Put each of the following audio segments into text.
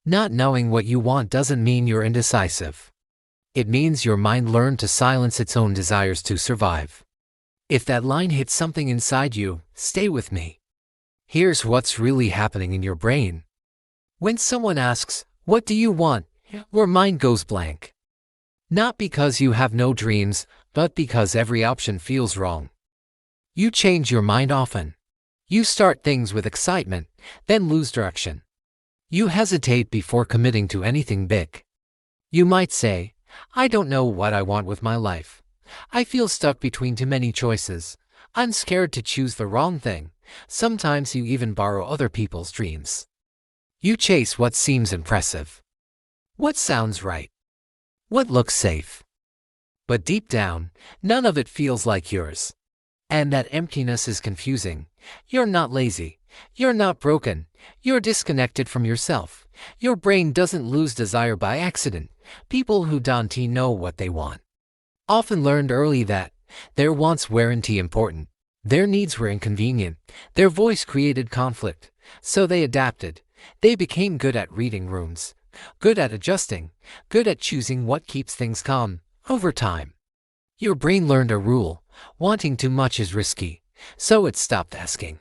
Not knowing what you want doesn't mean you're indecisive. It means your mind learned to silence its own desires to survive. If that line hits something inside you, stay with me. Here's what's really happening in your brain. When someone asks, "What do you want?" your mind goes blank. Not because you have no dreams, but because every option feels wrong. You change your mind often. You start things with excitement, then lose direction. You hesitate before committing to anything big. You might say, "I don't know what I want with my life. I feel stuck between too many choices. I'm scared to choose the wrong thing." Sometimes you even borrow other people's dreams. You chase what seems impressive. What sounds right? What looks safe? But deep down, none of it feels like yours. And that emptiness is confusing. You're not lazy. You're not broken. You're disconnected from yourself. Your brain doesn't lose desire by accident. People who don't know what they want often learned early that their wants weren't important. Their needs were inconvenient. Their voice created conflict. So they adapted. They became good at reading rooms, good at adjusting, good at choosing what keeps things calm. Over time, your brain learned a rule: wanting too much is risky. So it stopped asking,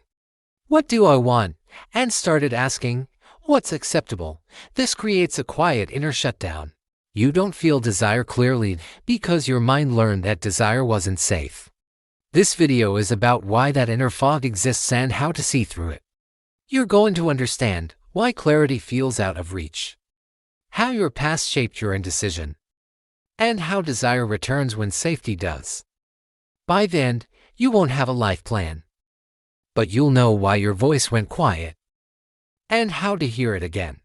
"What do I want?" and started asking, "What's acceptable?" This creates a quiet inner shutdown. You don't feel desire clearly because your mind learned that desire wasn't safe. This video is about why that inner fog exists and how to see through it. You're going to understand why clarity feels out of reach, how your past shaped your indecision, and how desire returns when safety does. By the end, you won't have a life plan, but you'll know why your voice went quiet and how to hear it again.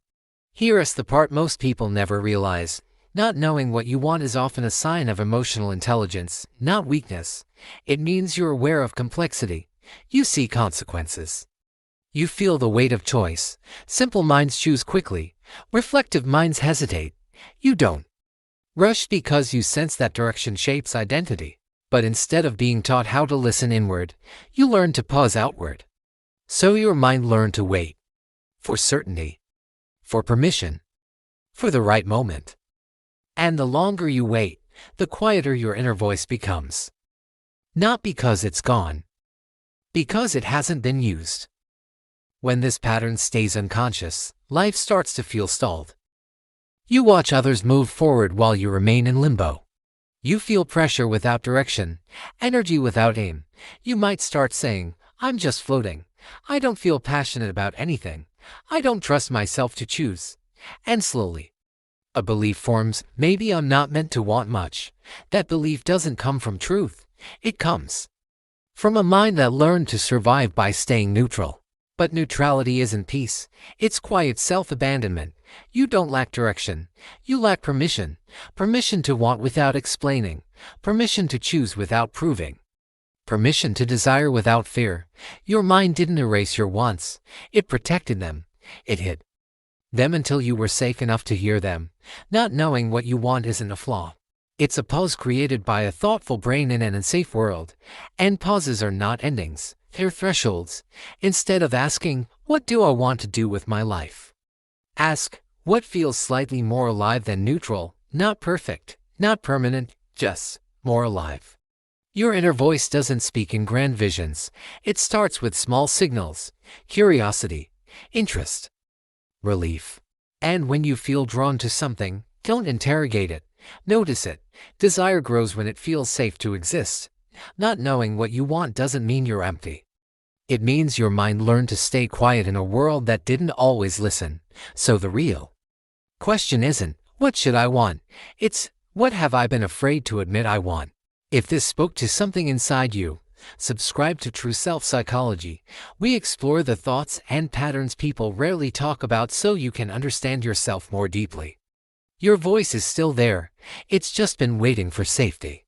Here's the part most people never realize. Not knowing what you want is often a sign of emotional intelligence, not weakness. It means you're aware of complexity. You see consequences. You feel the weight of choice. Simple minds choose quickly. Reflective minds hesitate. You don't rush because you sense that direction shapes identity. But instead of being taught how to listen inward, you learn to pause outward. So your mind learned to wait. For certainty. For permission. For the right moment. And the longer you wait, the quieter your inner voice becomes. Not because it's gone, because it hasn't been used. When this pattern stays unconscious, life starts to feel stalled. You watch others move forward while you remain in limbo. You feel pressure without direction, energy without aim. You might start saying, "I'm just floating. I don't feel passionate about anything. I don't trust myself to choose." And slowly, a belief forms, "Maybe I'm not meant to want much." That belief doesn't come from truth. It comes from a mind that learned to survive by staying neutral. But neutrality isn't peace. It's quiet self-abandonment. You don't lack direction. You lack permission. Permission to want without explaining. Permission to choose without proving. Permission to desire without fear. Your mind didn't erase your wants. It protected them. It hid them until you were safe enough to hear them. Not knowing what you want isn't a flaw. It's a pause created by a thoughtful brain in an unsafe world. And pauses are not endings. They're thresholds. Instead of asking, "What do I want to do with my life?" ask, "What feels slightly more alive than neutral?" Not perfect, not permanent, just more alive. Your inner voice doesn't speak in grand visions. It starts with small signals: curiosity, interest, relief. And when you feel drawn to something, don't interrogate it. Notice it. Desire grows when it feels safe to exist. Not knowing what you want doesn't mean you're empty. It means your mind learned to stay quiet in a world that didn't always listen. So the real question isn't, "What should I want?" It's, "What have I been afraid to admit I want?" If this spoke to something inside you, subscribe to True Self Psychology. We explore the thoughts and patterns people rarely talk about so you can understand yourself more deeply. Your voice is still there. It's just been waiting for safety.